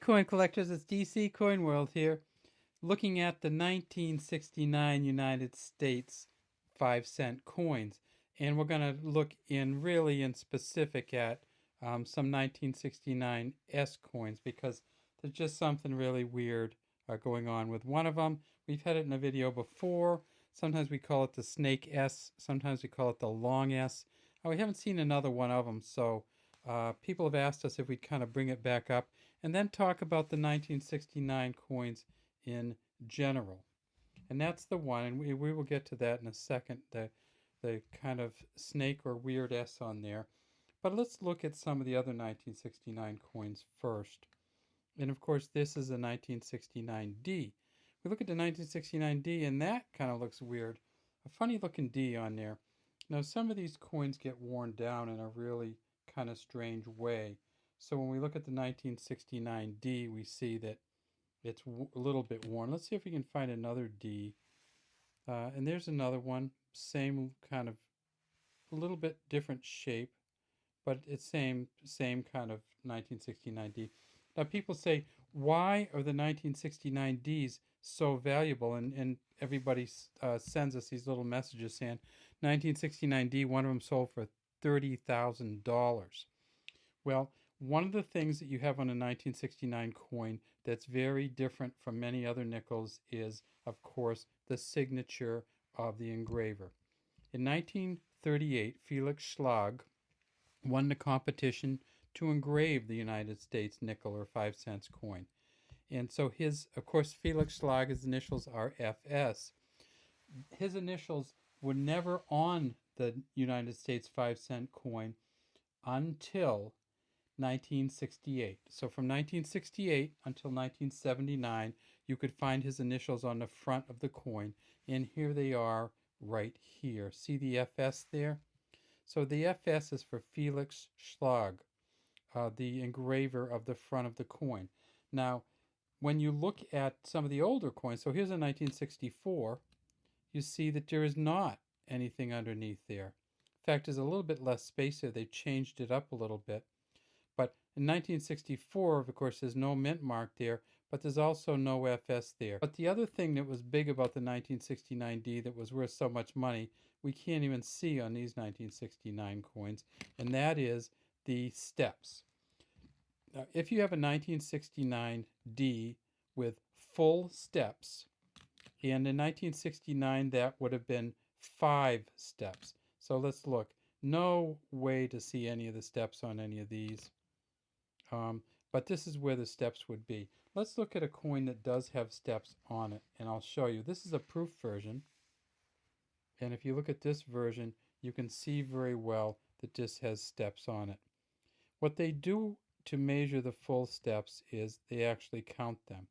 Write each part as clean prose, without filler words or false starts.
coin collectors, it's DC Coin World here, looking at the 1969 United States 5-cent coins. And we're going to look in specific at some 1969 S coins, because there's just something really weird going on with one of them. We've had it in a video before. Sometimes we call it the Snake S, sometimes we call it the Long S. We haven't seen another one of them, so people have asked us if we'd kind of bring it back up and then talk about the 1969 coins in general. And that's the one, and we will get to that in a second, the kind of snake or weird S on there. But let's look at some of the other 1969 coins first. And of course, this is a 1969D. We look at the 1969D, and that kind of looks weird. A funny looking D on there. Now, some of these coins get worn down in a really kind of strange way. So when we look at the 1969D, we see that it's a little bit worn. Let's see if we can find another D. And there's another one, same kind of, a little bit different shape, but it's same kind of 1969D. Now people say, why are the 1969Ds so valuable? And everybody sends us these little messages saying 1969D, one of them sold for $30,000. Well, one of the things that you have on a 1969 coin that's very different from many other nickels is, of course, the signature of the engraver. In 1938, Felix Schlag won the competition to engrave the United States nickel or 5-cent coin. And so of course, Felix Schlag's initials are FS. His initials were never on the United States 5-cent coin until 1968. So from 1968 until 1979, you could find his initials on the front of the coin. And here they are right here. See the FS there? So the FS is for Felix Schlag, the engraver of the front of the coin. Now, when you look at some of the older coins, so here's a 1964, you see that there is not anything underneath there. In fact, there's a little bit less space there. They changed it up a little bit. But in 1964, of course, there's no mint mark there, but there's also no FS there. But the other thing that was big about the 1969D that was worth so much money, we can't even see on these 1969 coins, and that is the steps. Now, if you have a 1969D with full steps, and in 1969 that would have been 5 steps. So let's look. No way to see any of the steps on any of these. But this is where the steps would be. Let's look at a coin that does have steps on it, and I'll show you. This is a proof version, and if you look at this version, you can see very well that this has steps on it. What they do to measure the full steps is they actually count them.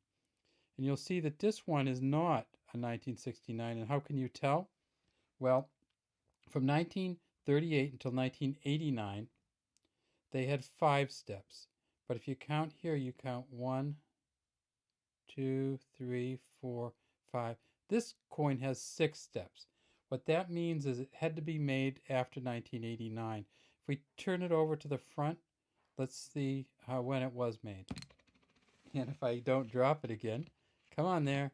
And you'll see that this one is not a 1969, and how can you tell? Well, from 1938 until 1989, they had 5 steps. But if you count here, you count 1, 2, 3, 4, 5. This coin has 6 steps. What that means is it had to be made after 1989. If we turn it over to the front, let's see when it was made. And if I don't drop it again, come on there,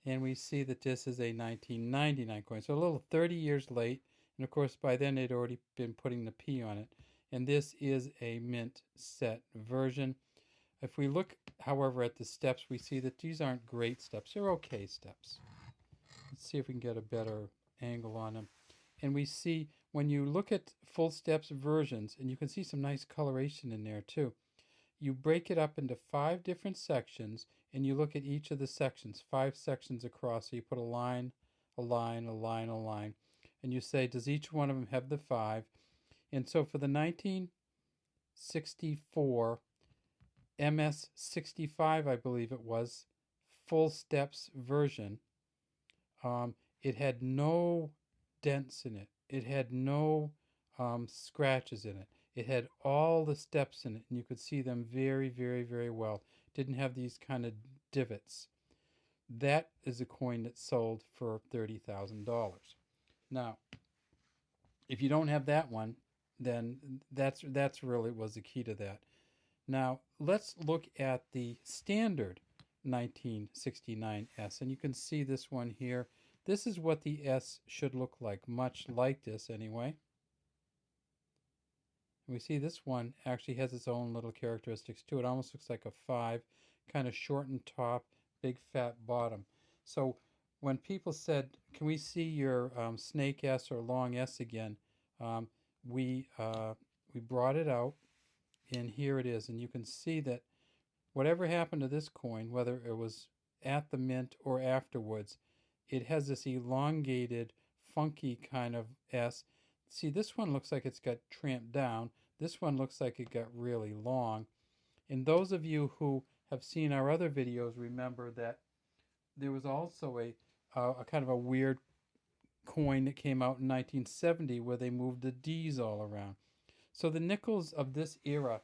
and we see that this is a 1999 coin. So a little 30 years late, and of course by then they'd already been putting the P on it. And this is a mint set version. If we look, however, at the steps, we see that these aren't great steps. They're okay steps. Let's see if we can get a better angle on them. And we see when you look at full steps versions, and you can see some nice coloration in there too, you break it up into 5 different sections, and you look at each of the sections, 5 sections across. So you put a line, a line, a line, a line, and you say, does each one of them have the 5? And so for the 1964 MS65, I believe it was, full steps version, it had no dents in it. It had no scratches in it. It had all the steps in it, and you could see them very, very, very well. It didn't have these kind of divots. That is a coin that sold for $30,000. Now, if you don't have that one, then that's really was the key to that. Now, let's look at the standard 1969S, and you can see this one here. This is what the S should look like, much like this anyway. We see this one actually has its own little characteristics too. It almost looks like a 5, kind of shortened top, big fat bottom. So when people said, can we see your snake S or long S again, um, we brought it out, and here it is. And you can see that whatever happened to this coin, whether it was at the mint or afterwards, it has this elongated, funky kind of S. See, this one looks like it's got tramped down. This one looks like it got really long. And those of you who have seen our other videos remember that there was also a kind of a weird coin that came out in 1970 where they moved the D's all around. So the nickels of this era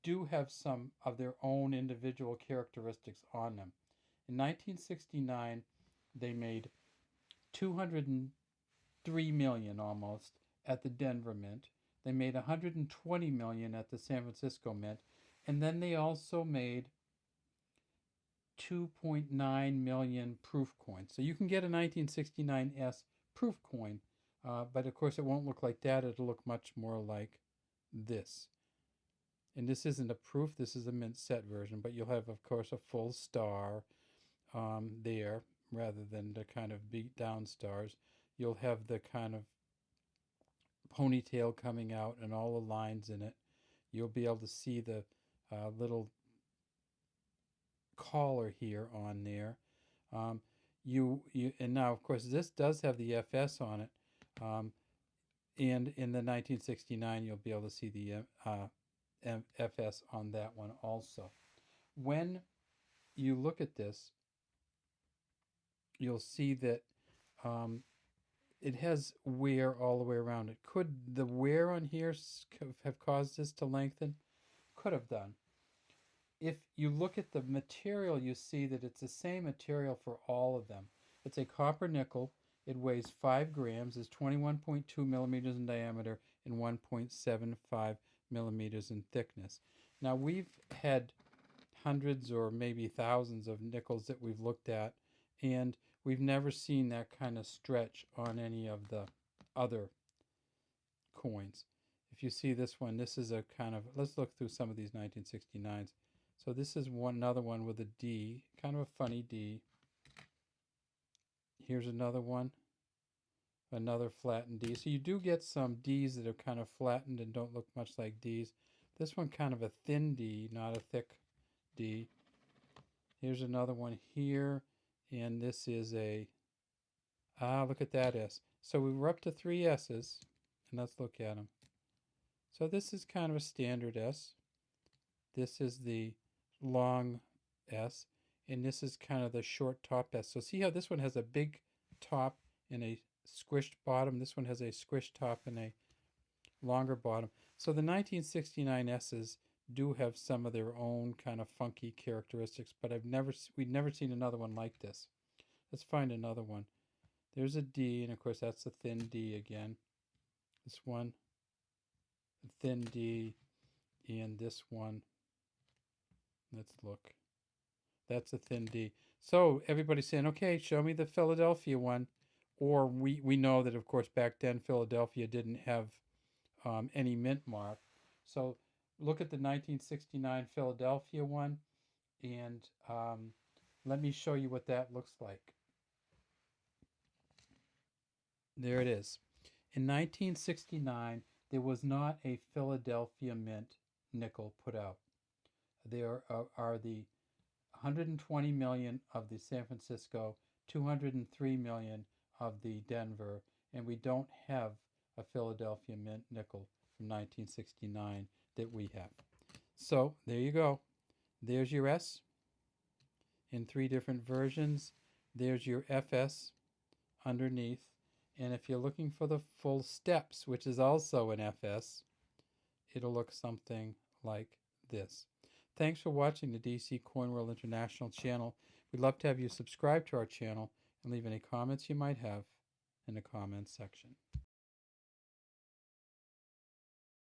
do have some of their own individual characteristics on them. In 1969, they made 203 million almost at the Denver Mint. They made 120 million at the San Francisco Mint, and then they also made 2.9 million proof coins. So you can get a 1969S proof coin, but of course it won't look like that. It'll look much more like this. And this isn't a proof, this is a mint set version, but you'll have, of course, a full star there rather than the kind of beat down stars. You'll have the kind of ponytail coming out and all the lines in it. You'll be able to see the little collar here on there. And now, of course, this does have the FS on it. And in the 1969, you'll be able to see the FS on that one also. When you look at this, you'll see that it has wear all the way around it. Could the wear on here have caused this to lengthen? Could have done. If you look at the material, you see that it's the same material for all of them. It's a copper nickel. It weighs 5 grams, is 21.2 millimeters in diameter, and 1.75 millimeters in thickness. Now, we've had hundreds or maybe thousands of nickels that we've looked at, and we've never seen that kind of stretch on any of the other coins. If you see this one, this is a kind of, let's look through some of these 1969s. So this is another one with a D, kind of a funny D. Here's another one, another flattened D. So you do get some Ds that are kind of flattened and don't look much like Ds. This one kind of a thin D, not a thick D. Here's another one here, and this is a, look at that S. So we were up to 3 S's, and let's look at them. So this is kind of a standard S. This is the long S, and this is kind of the short top S. So see how this one has a big top and a squished bottom. This one has a squished top and a longer bottom. So the 1969 S's do have some of their own kind of funky characteristics, but we've never seen another one like this. Let's find another one. There's a D, and of course that's a thin D again. This one, a thin D, and this one. Let's look. That's a thin D. So everybody's saying, okay, show me the Philadelphia one. Or we know that, of course, back then Philadelphia didn't have any mint mark. So look at the 1969 Philadelphia one, and let me show you what that looks like. There it is. In 1969, there was not a Philadelphia mint nickel put out. There are the 120 million of the San Francisco, 203 million of the Denver, and we don't have a Philadelphia mint nickel from 1969 that we have. So there you go. There's your S in 3 different versions. There's your FS underneath. And if you're looking for the full steps, which is also an FS, it'll look something like this. Thanks for watching the DC Coin World International channel. We'd love to have you subscribe to our channel and leave any comments you might have in the comments section.